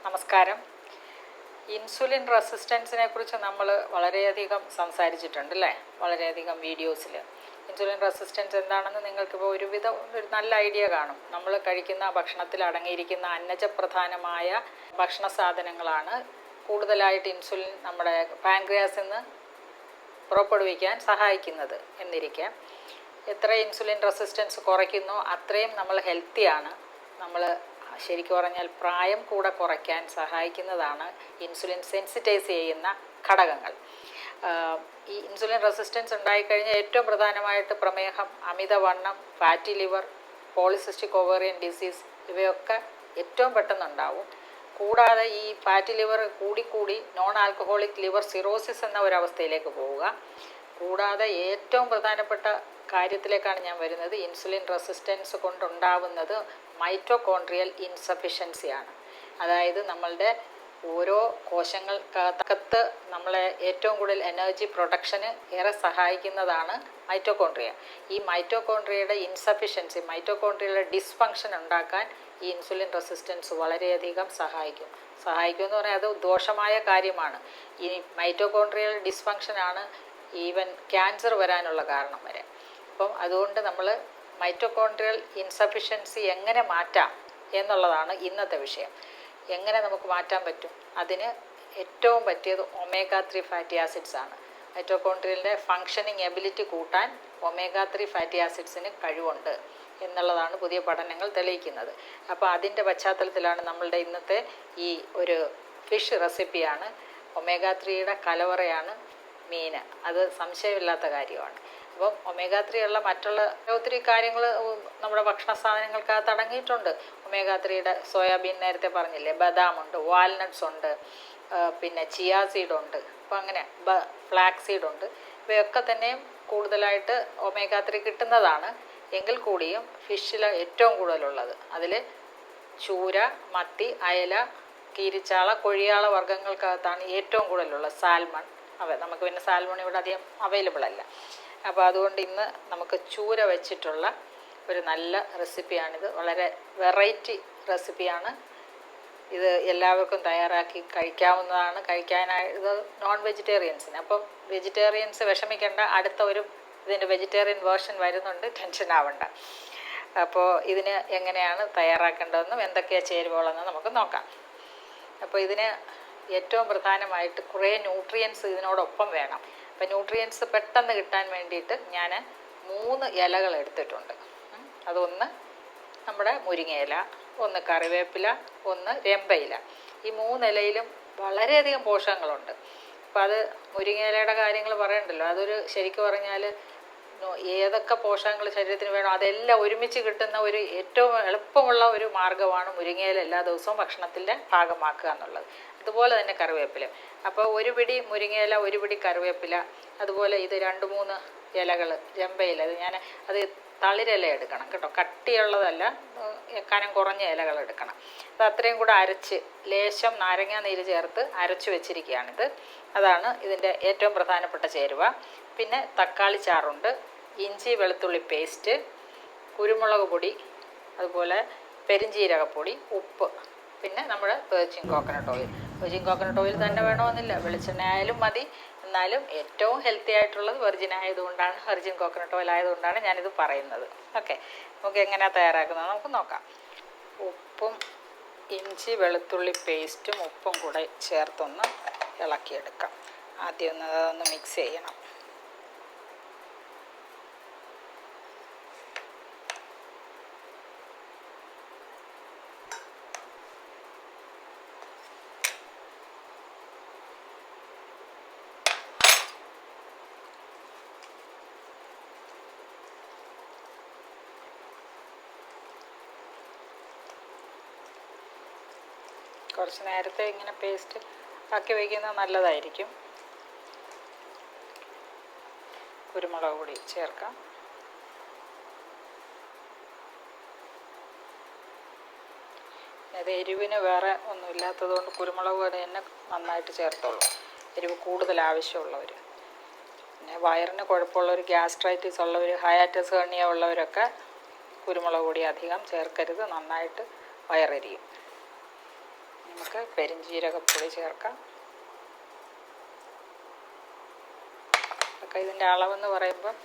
നമസ്കാരം. ഇൻസുലിൻ റെസിസ്റ്റൻസിനെ കുറിച്ച് നമ്മൾ വളരെയധികം സംസാരിച്ചിട്ടുണ്ട് അല്ലേ, വളരെയധികം വീഡിയോസിൽ. ഇൻസുലിൻ റെസിസ്റ്റൻസ് എന്താണെന്ന് നിങ്ങൾക്കിപ്പോൾ ഒരു നല്ല ഐഡിയ കാണും. നമ്മൾ കഴിക്കുന്ന ഭക്ഷണത്തിൽ അടങ്ങിയിരിക്കുന്ന അന്നജപ്രധാനമായ ഭക്ഷണ സാധനങ്ങളാണ് കൂടുതലായിട്ട് ഇൻസുലിൻ നമ്മുടെ പാൻക്രിയാസിൽ നിന്ന് പുറപ്പെടുവിക്കാൻ സഹായിക്കുന്നത് എന്നിരിക്കെ, എത്ര ഇൻസുലിൻ റെസിസ്റ്റൻസ് കുറയ്ക്കുന്നോ അത്രയും നമ്മൾ ഹെൽത്തിയാണ്. നമ്മൾ ശരിക്കും പറഞ്ഞാൽ പ്രായം കൂടെ കുറയ്ക്കാൻ സഹായിക്കുന്നതാണ് ഇൻസുലിൻ സെൻസിറ്റൈസ് ചെയ്യുന്ന ഘടകങ്ങൾ. ഈ ഇൻസുലിൻ റെസിസ്റ്റൻസ് ഉണ്ടായിക്കഴിഞ്ഞാൽ ഏറ്റവും പ്രധാനമായിട്ട് പ്രമേഹം, അമിതവണ്ണം, fatty liver, polycystic ovarian disease ഇവയൊക്കെ ഏറ്റവും പെട്ടെന്നുണ്ടാവും. കൂടാതെ ഈ ഫാറ്റി ലിവർ കൂടിക്കൂടി നോൺ ആൽക്കഹോളിക് ലിവർ സിറോസിസ് എന്ന ഒരവസ്ഥയിലേക്ക് പോവുക. കൂടാതെ ഏറ്റവും പ്രധാനപ്പെട്ട കാര്യത്തിലേക്കാണ് ഞാൻ വരുന്നത്. ഇൻസുലിൻ റെസിസ്റ്റൻസ് കൊണ്ടുണ്ടാവുന്നത് മൈറ്റോകോൺട്രിയൽ ഇൻസഫിഷ്യൻസിയാണ്. അതായത് നമ്മളുടെ ഓരോ കോശങ്ങൾക്കകത്ത് നമ്മളെ ഏറ്റവും കൂടുതൽ എനർജി പ്രൊഡക്ഷന് ഏറെ സഹായിക്കുന്നതാണ് മൈറ്റോകോൺട്രിയ. ഈ മൈറ്റോകോൺട്രിയയുടെ ഇൻസഫിഷ്യൻസി, മൈറ്റോകോൺട്രിയയുടെ ഡിസ്ഫങ്ഷൻ ഉണ്ടാക്കാൻ ഈ ഇൻസുലിൻ റെസിസ്റ്റൻസ് വളരെയധികം സഹായിക്കുമെന്ന് പറഞ്ഞാൽ അത് ദോഷമായ കാര്യമാണ്. ഈ മൈറ്റോകോൺട്രിയൽ ഡിസ്ഫങ്ഷനാണ് ഈവൻ ക്യാൻസർ വരാനുള്ള കാരണം വരെ. അപ്പം അതുകൊണ്ട് നമ്മൾ മൈറ്റോകോൺട്രിയൽ ഇൻസഫിഷ്യൻസി എങ്ങനെ മാറ്റാം എന്നുള്ളതാണ് ഇന്നത്തെ വിഷയം. എങ്ങനെ നമുക്ക് മാറ്റാൻ പറ്റും? അതിന് ഏറ്റവും പറ്റിയത് omega-3 ഫാറ്റി ആസിഡ്സ് ആണ്. മൈറ്റോകോൺട്രിയലിൻ്റെ ഫങ്ഷനിങ് എബിലിറ്റി കൂട്ടാൻ omega-3 ഫാറ്റി ആസിഡ്സിന് കഴിവുണ്ട് എന്നുള്ളതാണ് പുതിയ പഠനങ്ങൾ തെളിയിക്കുന്നത്. അപ്പോൾ അതിൻ്റെ പശ്ചാത്തലത്തിലാണ് നമ്മളുടെ ഇന്നത്തെ ഈ ഒരു ഫിഷ് റെസിപ്പിയാണ്. omega-3യുടെ കലവറയാണ് മീൻ. അത് സംശയമില്ലാത്ത കാര്യമാണ്. അപ്പം omega-3 ഉള്ള മറ്റുള്ള ഒത്തിരി കാര്യങ്ങൾ നമ്മുടെ ഭക്ഷണ സാധനങ്ങൾക്കകത്ത് അടങ്ങിയിട്ടുണ്ട്. omega-3യുടെ സോയാബീൻ നേരത്തെ പറഞ്ഞില്ലേ, ബദാമുണ്ട്, വാൽനട്ട്സ് ഉണ്ട്, പിന്നെ ചിയാ സീഡുണ്ട്, അപ്പോൾ അങ്ങനെ ഫ്ലാക്സ് സീഡുണ്ട്. ഇവയൊക്കെ തന്നെയും കൂടുതലായിട്ട് omega-3 കിട്ടുന്നതാണ്. എങ്കിൽ കൂടിയും ഫിഷിൽ ഏറ്റവും കൂടുതലുള്ളത് അതിൽ ചൂര, മത്തി, അയല, കീരിച്ചാള, കൊഴിയാള വർഗ്ഗങ്ങൾക്കകത്താണ് ഏറ്റവും കൂടുതലുള്ളത്. സാൽമൺ, നമുക്ക് പിന്നെ സാൽമൺ ഇവിടെ അധികം അവൈലബിൾ അല്ല. അപ്പോൾ അതുകൊണ്ട് ഇന്ന് നമുക്ക് ചൂര വെച്ചിട്ടുള്ള ഒരു നല്ല റെസിപ്പിയാണിത്. വളരെ വെറൈറ്റി റെസിപ്പിയാണ് ഇത്. എല്ലാവർക്കും തയ്യാറാക്കി കഴിക്കാവുന്നതാണ്. ഇത് നോൺ വെജിറ്റേറിയൻസിന്. അപ്പം വെജിറ്റേറിയൻസ് വിഷമിക്കേണ്ട, ഇതിൻ്റെ വെജിറ്റേറിയൻ വേർഷൻ വരുന്നുണ്ട്, ടെൻഷൻ ആവണ്ട. അപ്പോൾ ഇതിന് എങ്ങനെയാണ് തയ്യാറാക്കേണ്ടതെന്നും എന്തൊക്കെയാണ് ചേരുവകളെന്നും നമുക്ക് നോക്കാം. അപ്പോൾ ഇതിന് ഏറ്റവും പ്രധാനമായിട്ട് കുറേ ന്യൂട്രിയൻസ് ഇതിനോടൊപ്പം വേണം. അപ്പോൾ ന്യൂട്രിയൻസ് പെട്ടെന്ന് കിട്ടാൻ വേണ്ടിയിട്ട് ഞാൻ 3 ഇലകൾ എടുത്തിട്ടുണ്ട്. അതൊന്ന് നമ്മുടെ മുരിങ്ങയില, ഒന്ന് കറിവേപ്പില, ഒന്ന് രമ്പയില. ഈ 3 ഇലയിലും വളരെയധികം പോഷകങ്ങളുണ്ട്. അപ്പോൾ അത് മുരിങ്ങയിലയുടെ കാര്യങ്ങൾ പറയണ്ടല്ലോ, അതൊരു ശരിക്കും പറഞ്ഞാൽ ഏതൊക്കെ പോഷകങ്ങൾ ശരീരത്തിന് വേണോ അതെല്ലാം ഒരുമിച്ച് കിട്ടുന്ന ഒരു ഏറ്റവും എളുപ്പമുള്ള ഒരു മാർഗ്ഗമാണ് മുരിങ്ങയില എല്ലാ ദിവസവും ഭക്ഷണത്തിൻ്റെ ഭാഗമാക്കുക എന്നുള്ളത്. അതുപോലെ തന്നെ കറിവേപ്പില. അപ്പോൾ ഒരു പിടി മുരിങ്ങയില, ഒരു പിടി കറിവേപ്പില, അതുപോലെ ഇത് 2-3 ഇലകൾ രമ്പയില. അത് തളിരില എടുക്കണം കേട്ടോ, കട്ടിയുള്ളതല്ല, കനം കുറഞ്ഞ ഇലകൾ എടുക്കണം. അത് അത്രയും കൂടെ അരച്ച് ലേശം നാരങ്ങാ നീര് ചേർത്ത് അരച്ച് വെച്ചിരിക്കുകയാണിത്. അതാണ് ഇതിൻ്റെ ഏറ്റവും പ്രധാനപ്പെട്ട ചേരുവ. പിന്നെ തക്കാളി ചാറുണ്ട്, ഇഞ്ചി വെളുത്തുള്ളി പേസ്റ്റ്, കുരുമുളക് പൊടി, അതുപോലെ പെരിഞ്ജീരകപ്പൊടി, ഉപ്പ്, പിന്നെ നമ്മുടെ virgin coconut oil. Virgin coconut oil തന്നെ വേണമെന്നില്ല, വെളിച്ചെണ്ണ ആയാലും മതി. എന്നാലും ഏറ്റവും ഹെൽത്തി ആയിട്ടുള്ളത് വെർജിൻ കോക്കനട്ട് ഓയിൽ ആയതുകൊണ്ടാണ് ഞാനിത് പറയുന്നത്. ഓക്കെ, നമുക്ക് എങ്ങനെയാണ് തയ്യാറാക്കുന്നത് നമുക്ക് നോക്കാം. ഉപ്പും ഇഞ്ചി വെളുത്തുള്ളി പേസ്റ്റും ഉപ്പും കൂടെ ചേർത്തൊന്ന് ഇളക്കിയെടുക്കാം. ആദ്യം അതൊന്ന് മിക്സ് ചെയ്യണം. കുറച്ച് നേരത്തെ ഇങ്ങനെ പേസ്റ്റ് ആക്കി വയ്ക്കുന്നത് നല്ലതായിരിക്കും. കുരുമുളക് പൊടി ചേർക്കാം. അത് എരിവിന് വേറെ ഒന്നുമില്ലാത്തതുകൊണ്ട് കുരുമുളക് പൊടി തന്നെ നന്നായിട്ട് ചേർത്തോളൂ, എരിവ് കൂടുതൽ ആവശ്യമുള്ളവർ. പിന്നെ വയറിന് കുഴപ്പമുള്ളവർ, ഗ്യാസ്ട്രൈറ്റിസ് ഉള്ളവർ, ഹയാറ്റസ് ഹെർണിയ ഉള്ളവരൊക്കെ കുരുമുളക് പൊടി അധികം ചേർക്കരുത്, നന്നായിട്ട് വയറെരിയും. നമുക്ക് പെരുംജീരകപ്പൊടി ചേർക്കാം. ഒക്കെ ഇതിൻ്റെ അളവെന്ന് പറയുമ്പം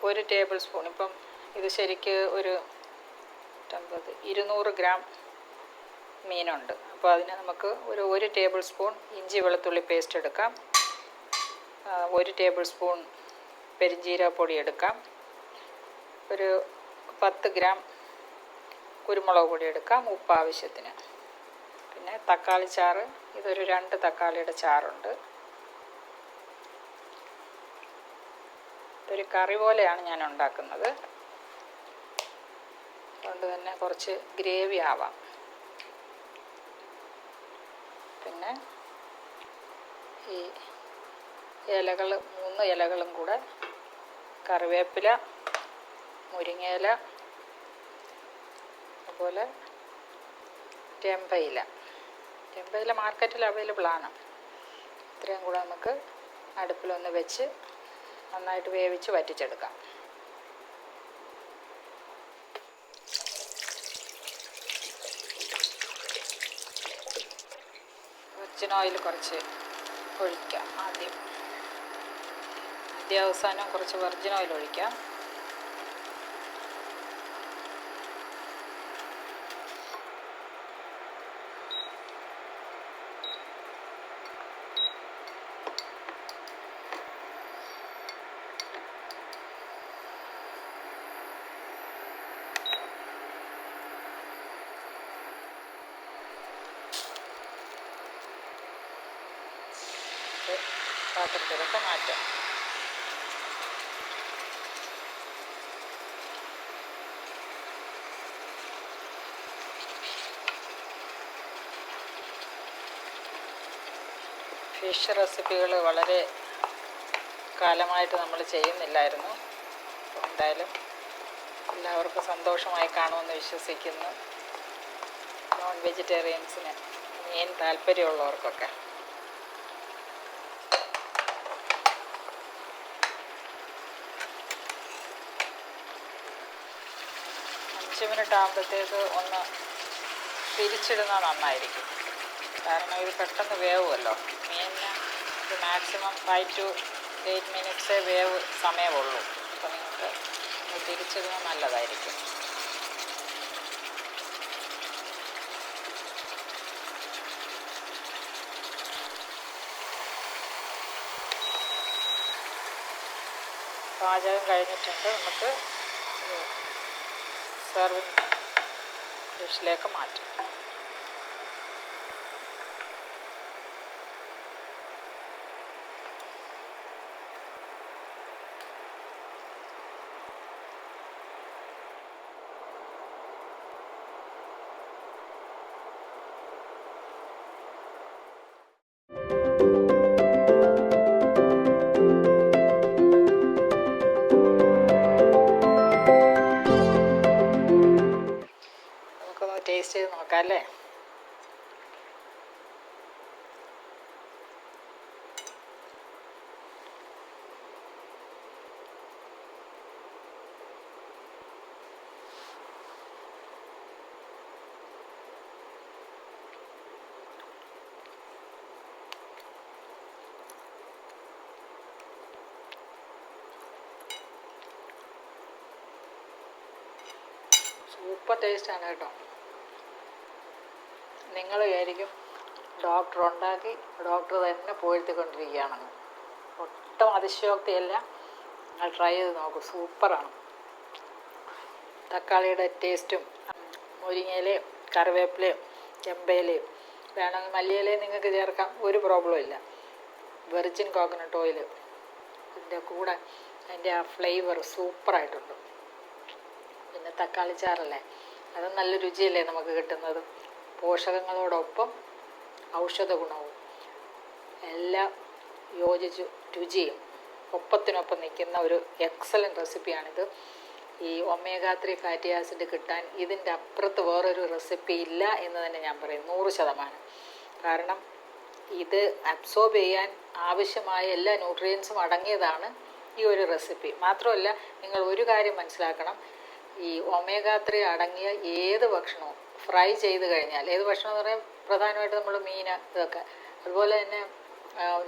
ഒരു ടേബിൾ സ്പൂൺ. ഇപ്പം ഇത് ശരിക്ക് ഒരു 200 ഗ്രാം മീനുണ്ട്. അപ്പോൾ അതിന് നമുക്ക് ഒരു ടേബിൾ സ്പൂൺ ഇഞ്ചി വെളുത്തുള്ളി പേസ്റ്റ് എടുക്കാം. 1 ടേബിൾ സ്പൂൺ പെരുംജീരകപ്പൊടി എടുക്കാം. ഒരു 10 ഗ്രാം കുരുമുളക് പൊടി എടുക്കാം. ഉപ്പ് ആവശ്യത്തിന്. പിന്നെ തക്കാളി ചാറ്, ഇതൊരു 2 തക്കാളിയുടെ ചാറുണ്ട്. ഇതൊരു കറി പോലെയാണ് ഞാൻ ഉണ്ടാക്കുന്നത്, അതുകൊണ്ട് തന്നെ കുറച്ച് ഗ്രേവി ആവാം. പിന്നെ ഈ ഇലകൾ 3 ഇലകളും കൂടെ, കറിവേപ്പില, മുരിങ്ങയില, അതുപോലെ ചെമ്പയില മാർക്കറ്റിൽ അവൈലബിൾ ആണ്. ഇത്രയും കൂടെ നമുക്ക് അടുപ്പിലൊന്ന് വെച്ച് നന്നായിട്ട് വേവിച്ച് വറ്റിച്ചെടുക്കാം. വെർജിൻ ഓയിൽ കുറച്ച് ഒഴിക്കാം. ആദ്യം അവസാനം കുറച്ച് വെർജിൻ ഓയിൽ ഒഴിക്കാം. പാത്രത്തിലൊക്കെ മാറ്റാം. ഫിഷ് റെസിപ്പികൾ വളരെ കാലമായിട്ട് നമ്മൾ ചെയ്യുന്നില്ലായിരുന്നു. എന്തായാലും എല്ലാവർക്കും സന്തോഷമായി കാണുമെന്ന് വിശ്വസിക്കുന്നു. നോൺ വെജിറ്റേറിയൻസിന് മീൻ താല്പര്യമുള്ളവർക്കൊക്കെ. 5 മിനിറ്റ് ആകുമ്പോഴത്തേക്ക് ഒന്ന് തിരിച്ചിടുന്നത് നന്നായിരിക്കും. കാരണം ഇത് പെട്ടെന്ന് വേവുമല്ലോ. മീനിന് ഒരു മാക്സിമം 5 to 8 മിനിറ്റ്സേ വേവ് സമയമുള്ളൂ. അപ്പോൾ നിങ്ങൾക്ക് ഒന്ന് തിരിച്ചിടുന്നത് നല്ലതായിരിക്കും. പാചകം കഴിഞ്ഞിട്ടുണ്ട്. നമുക്ക് സെർവിങ് ഡിഷിലേക്ക് മാറ്റാം. ടേസ്റ്റ് ചെയ്ത് നോക്കാം അല്ലേ? സൂപ്പർ ടേസ്റ്റാണ് കേട്ടോ. നിങ്ങൾ വിചാരിക്കും ഡോക്ടർ ഉണ്ടാക്കി ഡോക്ടർ തന്നെ പോഴ്ത്തിക്കൊണ്ടിരിക്കുകയാണെന്ന്. ഒട്ടും അതിശയോക്തിയല്ല. നിങ്ങൾ ട്രൈ ചെയ്ത് നോക്കൂ, സൂപ്പറാണ്. തക്കാളിയുടെ ടേസ്റ്റും മുരിങ്ങയിലയും കറിവേപ്പിലയും ചെമ്പയിലയും വേണമെങ്കിൽ മല്ലിയിലയും നിങ്ങൾക്ക് ചേർക്കാം, ഒരു പ്രോബ്ലം ഇല്ല. വെർജിൻ കോക്കനട്ട് ഓയിൽ ഇതിൻ്റെ കൂടെ, അതിൻ്റെ ആ ഫ്ലേവർ സൂപ്പറായിട്ടുണ്ട്. പിന്നെ തക്കാളി ചാറല്ലേ, അത് നല്ല രുചിയല്ലേ നമുക്ക് കിട്ടുന്നത്. പോഷകങ്ങളോടൊപ്പം ഔഷധ ഗുണവും എല്ലാം യോജിച്ച് രുചിയും ഒപ്പത്തിനൊപ്പം നിൽക്കുന്ന ഒരു എക്സലൻറ്റ് റെസിപ്പിയാണിത്. ഈ ഒമേഗ 3 ഫാറ്റി ആസിഡ് കിട്ടാൻ ഇതിൻ്റെ അപ്പുറത്ത് വേറൊരു റെസിപ്പി ഇല്ല എന്ന് തന്നെ ഞാൻ പറയും, 100%. കാരണം ഇത് അബ്സോർബ് ചെയ്യാൻ ആവശ്യമായ എല്ലാ ന്യൂട്രിയൻസും അടങ്ങിയതാണ് ഈ ഒരു റെസിപ്പി. മാത്രമല്ല, നിങ്ങൾ ഒരു കാര്യം മനസ്സിലാക്കണം, ഈ ഒമേഗ 3 അടങ്ങിയ ഏത് ഭക്ഷണവും ഫ്രൈ ചെയ്ത് കഴിഞ്ഞാൽ, ഏത് ഭക്ഷണം എന്ന് പറയാൻ പ്രധാനമായിട്ട് നമ്മൾ മീൻ ഇതൊക്കെ, അതുപോലെ തന്നെ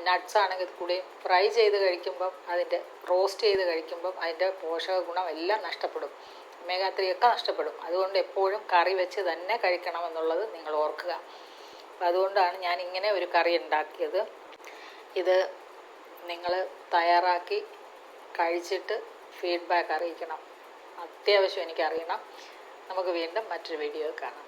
നട്ട്സ് ആണെങ്കിൽ കൂടി ഫ്രൈ ചെയ്ത് കഴിക്കുമ്പം, അതിൻ്റെ റോസ്റ്റ് ചെയ്ത് കഴിക്കുമ്പം അതിൻ്റെ പോഷക ഗുണം എല്ലാം നഷ്ടപ്പെടും, ഒമേഗ 3 ഒക്കെ നഷ്ടപ്പെടും. അതുകൊണ്ട് എപ്പോഴും കറി വെച്ച് തന്നെ കഴിക്കണമെന്നുള്ളത് നിങ്ങൾ ഓർക്കുക. അപ്പം അതുകൊണ്ടാണ് ഞാൻ ഇങ്ങനെ ഒരു കറി ഉണ്ടാക്കിയത്. ഇത് നിങ്ങൾ തയ്യാറാക്കി കഴിച്ചിട്ട് ഫീഡ്ബാക്ക് അറിയിക്കണം, അത്യാവശ്യം എനിക്കറിയണം. നമുക്ക് വീണ്ടും മറ്റൊരു വീഡിയോ കാണാം.